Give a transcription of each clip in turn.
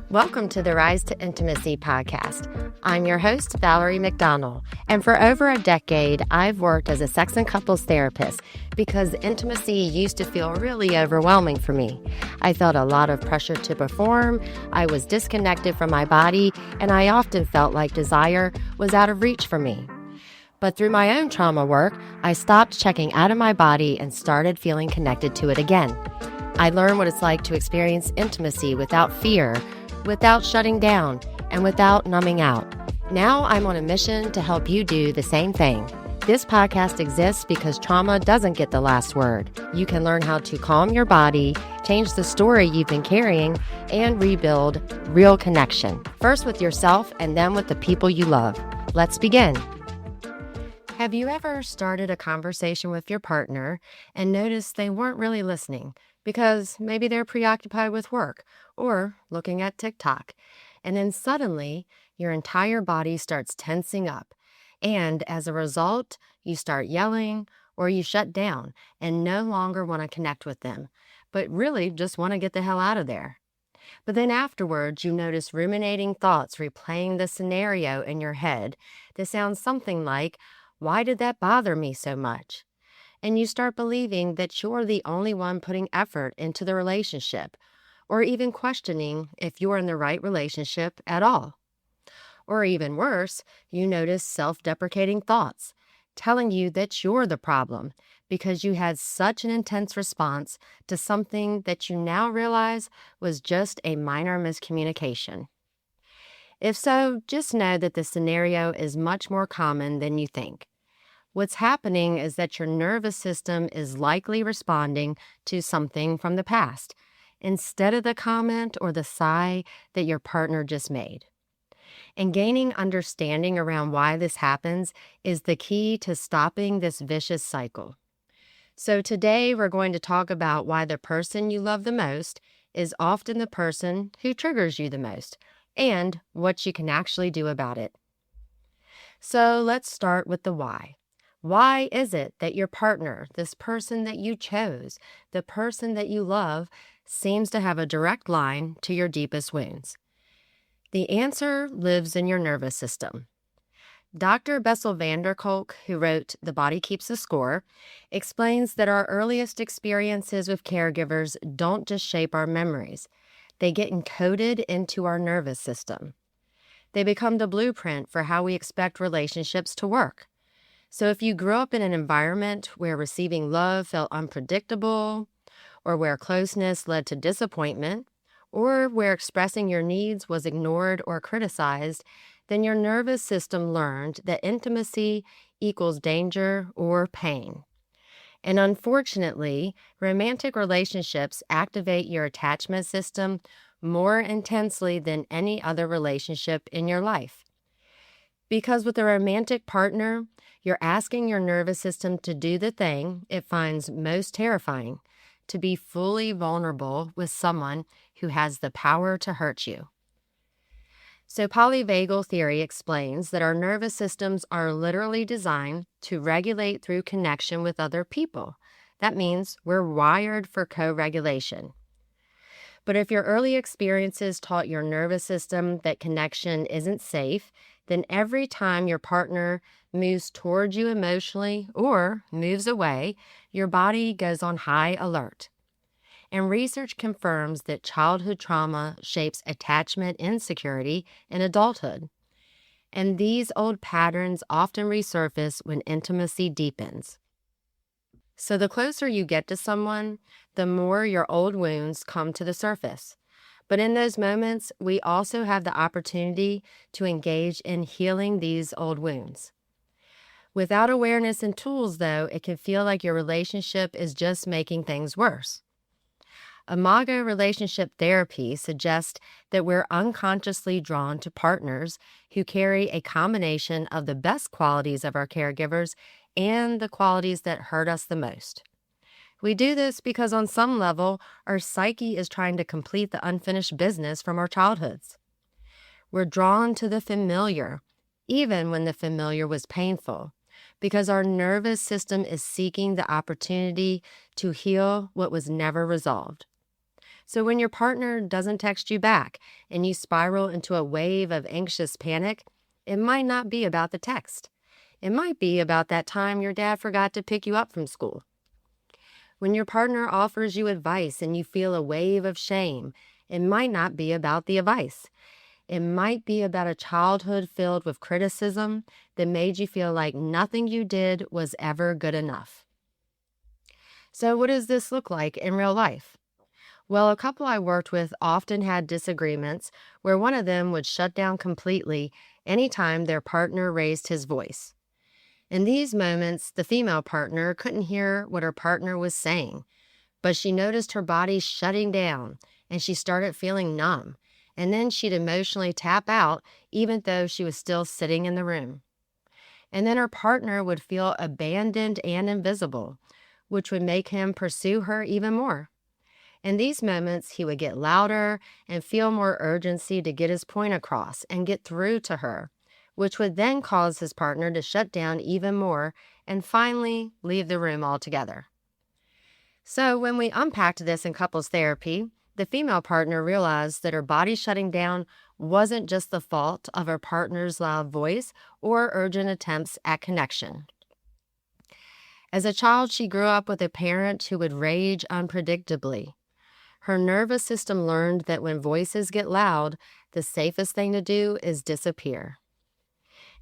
Welcome to the Rise to Intimacy podcast. I'm your host, Valerie McDonald, and for over a decade, I've worked as a sex and couples therapist because intimacy used to feel really overwhelming for me. I felt a lot of pressure to perform, I was disconnected from my body, and I often felt like desire was out of reach for me. But through my own trauma work, I stopped checking out of my body and started feeling connected to it again. I learned what it's like to experience intimacy without fear, without shutting down, and without numbing out. Now I'm on a mission to help you do the same thing. This podcast exists because trauma doesn't get the last word. You can learn how to calm your body, change the story you've been carrying, and rebuild real connection. First with yourself and then with the people you love. Let's begin. Have you ever started a conversation with your partner and noticed they weren't really listening because maybe they're preoccupied with work or looking at TikTok, and then suddenly your entire body starts tensing up, and as a result, you start yelling or you shut down and no longer want to connect with them, but really just want to get the hell out of there. But then afterwards, you notice ruminating thoughts replaying the scenario in your head that sounds something like, "Why did that bother me so much?" And you start believing that you're the only one putting effort into the relationship, or even questioning if you're in the right relationship at all. Or even worse, you notice self-deprecating thoughts, telling you that you're the problem because you had such an intense response to something that you now realize was just a minor miscommunication. If so, just know that the scenario is much more common than you think. What's happening is that your nervous system is likely responding to something from the past, instead of the comment or the sigh that your partner just made. And gaining understanding around why this happens is the key to stopping this vicious cycle. So today we're going to talk about why the person you love the most is often the person who triggers you the most, and what you can actually do about it. So let's start with the why. Why is it that your partner, this person that you chose, the person that you love, seems to have a direct line to your deepest wounds? The answer lives in your nervous system. Dr. Bessel van der Kolk, who wrote The Body Keeps a Score, explains that our earliest experiences with caregivers don't just shape our memories. They get encoded into our nervous system. They become the blueprint for how we expect relationships to work. So if you grew up in an environment where receiving love felt unpredictable, or where closeness led to disappointment, or where expressing your needs was ignored or criticized, then your nervous system learned that intimacy equals danger or pain. And unfortunately, romantic relationships activate your attachment system more intensely than any other relationship in your life. Because with a romantic partner, you're asking your nervous system to do the thing it finds most terrifying, to be fully vulnerable with someone who has the power to hurt you. So polyvagal theory explains that our nervous systems are literally designed to regulate through connection with other people. That means we're wired for co-regulation. But if your early experiences taught your nervous system that connection isn't safe, then every time your partner moves towards you emotionally or moves away, your body goes on high alert. And research confirms that childhood trauma shapes attachment insecurity in adulthood. And these old patterns often resurface when intimacy deepens. So the closer you get to someone, the more your old wounds come to the surface. But in those moments, we also have the opportunity to engage in healing these old wounds. Without awareness and tools, though, it can feel like your relationship is just making things worse. Imago relationship therapy suggests that we're unconsciously drawn to partners who carry a combination of the best qualities of our caregivers and the qualities that hurt us the most. We do this because on some level, our psyche is trying to complete the unfinished business from our childhoods. We're drawn to the familiar, even when the familiar was painful, because our nervous system is seeking the opportunity to heal what was never resolved. So when your partner doesn't text you back and you spiral into a wave of anxious panic, it might not be about the text. It might be about that time your dad forgot to pick you up from school. When your partner offers you advice and you feel a wave of shame, it might not be about the advice. It might be about a childhood filled with criticism that made you feel like nothing you did was ever good enough. So, what does this look like in real life? Well, a couple I worked with often had disagreements where one of them would shut down completely anytime their partner raised his voice. In these moments, the female partner couldn't hear what her partner was saying, but she noticed her body shutting down and she started feeling numb. And then she'd emotionally tap out even though she was still sitting in the room. And then her partner would feel abandoned and invisible, which would make him pursue her even more. In these moments, he would get louder and feel more urgency to get his point across and get through to her, which would then cause his partner to shut down even more and finally leave the room altogether. So when we unpacked this in couples therapy, the female partner realized that her body shutting down wasn't just the fault of her partner's loud voice or urgent attempts at connection. As a child, she grew up with a parent who would rage unpredictably. Her nervous system learned that when voices get loud, the safest thing to do is disappear.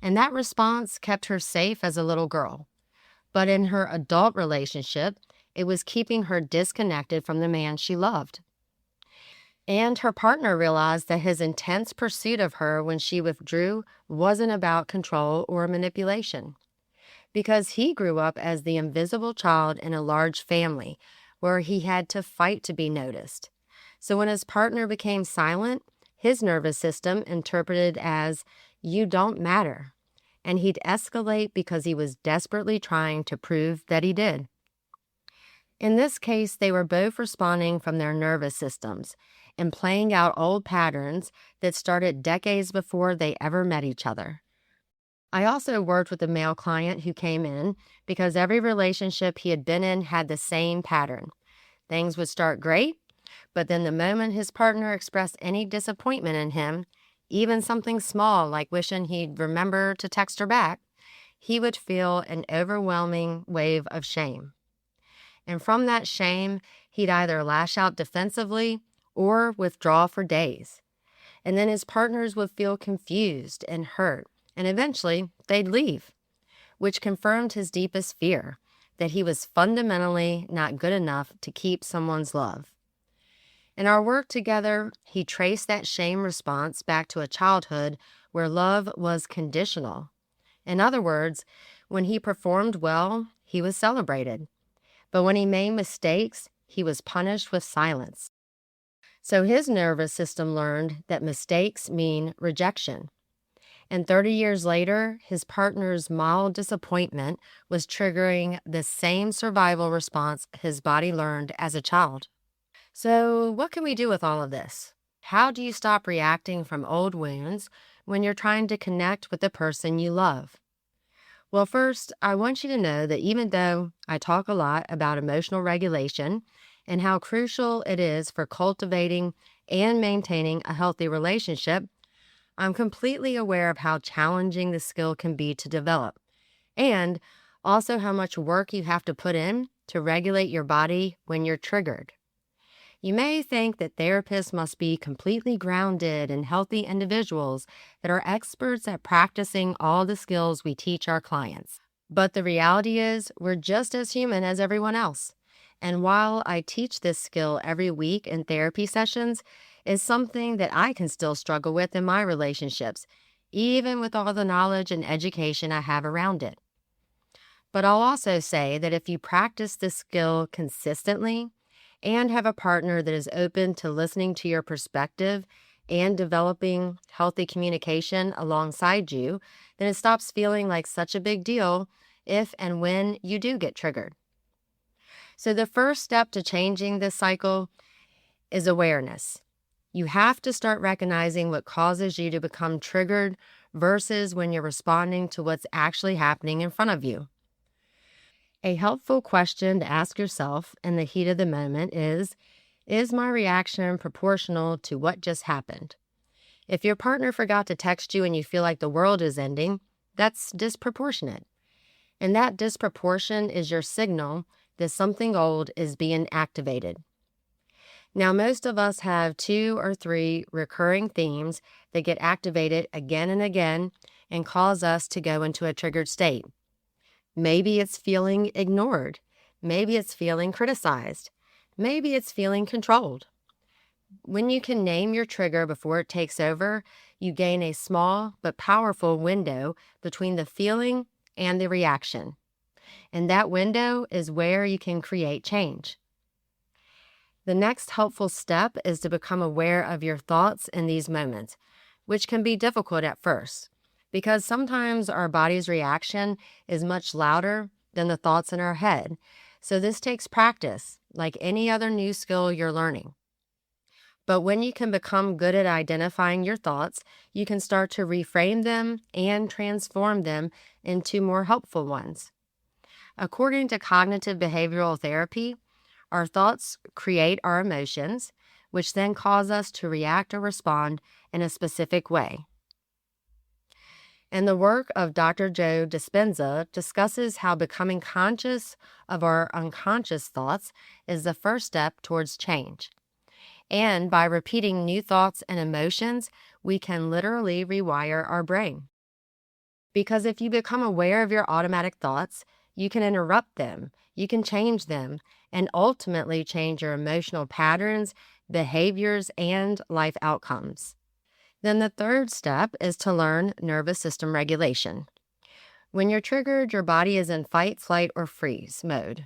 And that response kept her safe as a little girl. But in her adult relationship, it was keeping her disconnected from the man she loved. And her partner realized that his intense pursuit of her when she withdrew wasn't about control or manipulation, because he grew up as the invisible child in a large family where he had to fight to be noticed. So when his partner became silent, his nervous system interpreted as, "You don't matter," and he'd escalate because he was desperately trying to prove that he did. In this case, they were both responding from their nervous systems and playing out old patterns that started decades before they ever met each other. I also worked with a male client who came in because every relationship he had been in had the same pattern. Things would start great, but then the moment his partner expressed any disappointment in him, even something small like wishing he'd remember to text her back, he would feel an overwhelming wave of shame. And from that shame, he'd either lash out defensively or withdraw for days. And then his partners would feel confused and hurt, and eventually they'd leave, which confirmed his deepest fear, that he was fundamentally not good enough to keep someone's love. In our work together, he traced that shame response back to a childhood where love was conditional. In other words, when he performed well, he was celebrated. But when he made mistakes, he was punished with silence. So his nervous system learned that mistakes mean rejection. And 30 years later, his partner's mild disappointment was triggering the same survival response his body learned as a child. So what can we do with all of this? How do you stop reacting from old wounds when you're trying to connect with the person you love? Well, first, I want you to know that even though I talk a lot about emotional regulation and how crucial it is for cultivating and maintaining a healthy relationship, I'm completely aware of how challenging the skill can be to develop, and also how much work you have to put in to regulate your body when you're triggered. You may think that therapists must be completely grounded and healthy individuals that are experts at practicing all the skills we teach our clients. But the reality is, we're just as human as everyone else. And while I teach this skill every week in therapy sessions, it's something that I can still struggle with in my relationships, even with all the knowledge and education I have around it. But I'll also say that if you practice this skill consistently, and have a partner that is open to listening to your perspective and developing healthy communication alongside you, then it stops feeling like such a big deal if and when you do get triggered. So the first step to changing this cycle is awareness. You have to start recognizing what causes you to become triggered versus when you're responding to what's actually happening in front of you. A helpful question to ask yourself in the heat of the moment is Is my reaction proportional to what just happened? If your partner forgot to text you and you feel like the world is ending, that's disproportionate. And that disproportion is your signal that something old is being activated. Now, most of us have 2 or 3 recurring themes that get activated again and again and cause us to go into a triggered state. Maybe it's feeling ignored. Maybe it's feeling criticized. Maybe it's feeling controlled. When you can name your trigger before it takes over, you gain a small but powerful window between the feeling and the reaction. And that window is where you can create change. The next helpful step is to become aware of your thoughts in these moments, which can be difficult at first, because sometimes our body's reaction is much louder than the thoughts in our head. So this takes practice, like any other new skill you're learning. But when you can become good at identifying your thoughts, you can start to reframe them and transform them into more helpful ones. According to cognitive behavioral therapy, our thoughts create our emotions, which then cause us to react or respond in a specific way. And the work of Dr. Joe Dispenza discusses how becoming conscious of our unconscious thoughts is the first step towards change. And by repeating new thoughts and emotions, we can literally rewire our brain. Because if you become aware of your automatic thoughts, you can interrupt them, you can change them, and ultimately change your emotional patterns, behaviors, and life outcomes. Then the third step is to learn nervous system regulation. When you're triggered, your body is in fight, flight, or freeze mode.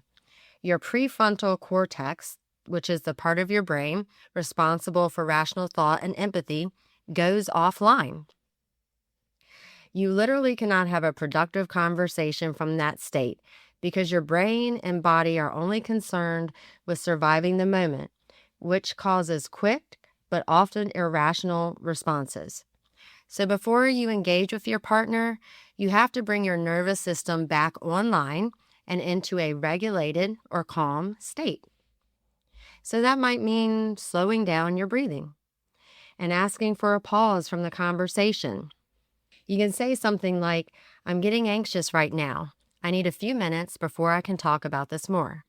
Your prefrontal cortex, which is the part of your brain responsible for rational thought and empathy, goes offline. You literally cannot have a productive conversation from that state because your brain and body are only concerned with surviving the moment, which causes quick but often irrational responses. So before you engage with your partner, you have to bring your nervous system back online and into a regulated or calm state. So that might mean slowing down your breathing and asking for a pause from the conversation. You can say something like, "I'm getting anxious right now. I need a few minutes before I can talk about this more."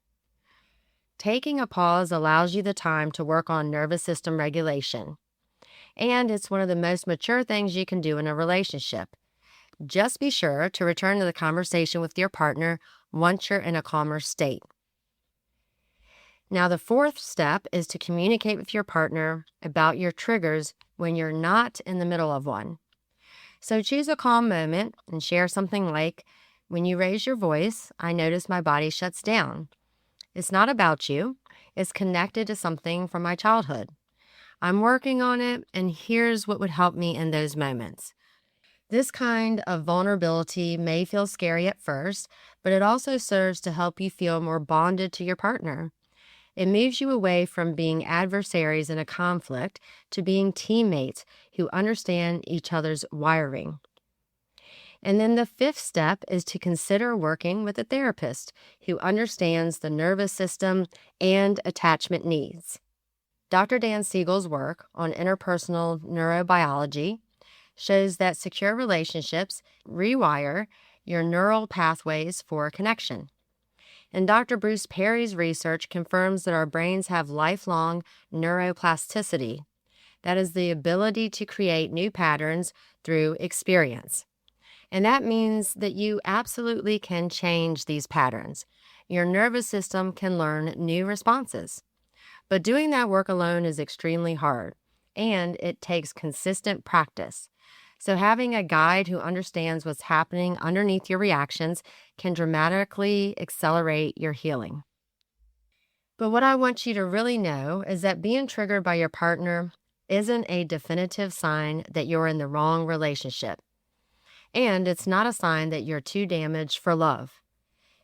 Taking a pause allows you the time to work on nervous system regulation. And it's one of the most mature things you can do in a relationship. Just be sure to return to the conversation with your partner once you're in a calmer state. Now, the fourth step is to communicate with your partner about your triggers when you're not in the middle of one. So choose a calm moment and share something like, "When you raise your voice, I notice my body shuts down. It's not about you. It's connected to something from my childhood. I'm working on it, and here's what would help me in those moments." This kind of vulnerability may feel scary at first, but it also serves to help you feel more bonded to your partner. It moves you away from being adversaries in a conflict to being teammates who understand each other's wiring. And then the fifth step is to consider working with a therapist who understands the nervous system and attachment needs. Dr. Dan Siegel's work on interpersonal neurobiology shows that secure relationships rewire your neural pathways for connection. And Dr. Bruce Perry's research confirms that our brains have lifelong neuroplasticity. That is the ability to create new patterns through experience. And that means that you absolutely can change these patterns. Your nervous system can learn new responses. But doing that work alone is extremely hard, and it takes consistent practice. So having a guide who understands what's happening underneath your reactions can dramatically accelerate your healing. But what I want you to really know is that being triggered by your partner isn't a definitive sign that you're in the wrong relationship. And it's not a sign that you're too damaged for love.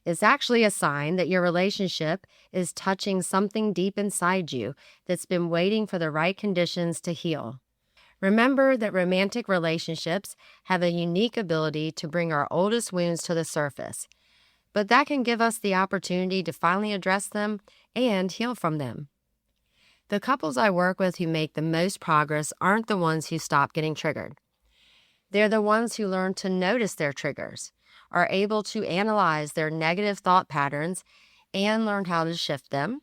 It's actually a sign that your relationship is touching something deep inside you that's been waiting for the right conditions to heal. Remember that romantic relationships have a unique ability to bring our oldest wounds to the surface, but that can give us the opportunity to finally address them and heal from them. The couples I work with who make the most progress aren't the ones who stop getting triggered. They're the ones who learn to notice their triggers, are able to analyze their negative thought patterns, and learn how to shift them.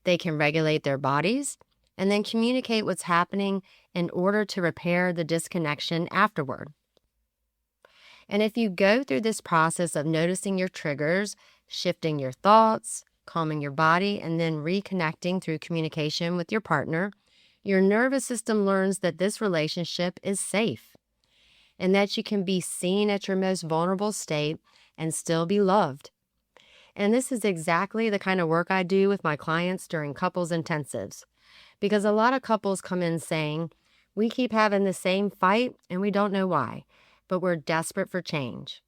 They can regulate their bodies and then communicate what's happening in order to repair the disconnection afterward. And if you go through this process of noticing your triggers, shifting your thoughts, calming your body, and then reconnecting through communication with your partner, your nervous system learns that this relationship is safe and that you can be seen at your most vulnerable state and still be loved. And this is exactly the kind of work I do with my clients during couples intensives, because a lot of couples come in saying, we keep having the same fight and we don't know why, but we're desperate for change.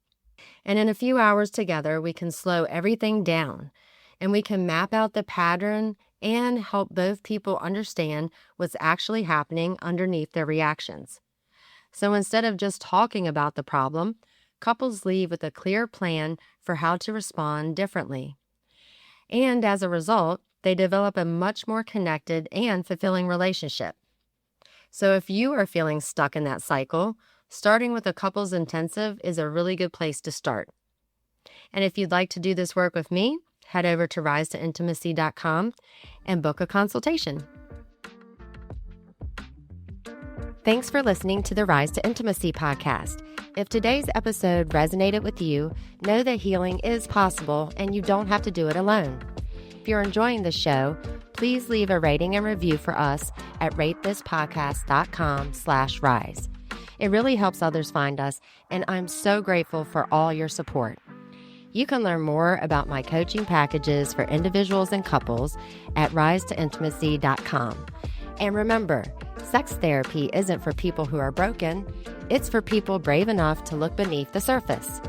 And in a few hours together, we can slow everything down and we can map out the pattern and help both people understand what's actually happening underneath their reactions. So instead of just talking about the problem, couples leave with a clear plan for how to respond differently. And as a result, they develop a much more connected and fulfilling relationship. So if you are feeling stuck in that cycle, starting with a couples intensive is a really good place to start. And if you'd like to do this work with me, head over to risetointimacy.com and book a consultation. Thanks for listening to the Rise to Intimacy podcast. If today's episode resonated with you, know that healing is possible and you don't have to do it alone. If you're enjoying the show, please leave a rating and review for us at ratethispodcast.com/rise. It really helps others find us, and I'm so grateful for all your support. You can learn more about my coaching packages for individuals and couples at risetointimacy.com. And remember, sex therapy isn't for people who are broken. It's for people brave enough to look beneath the surface.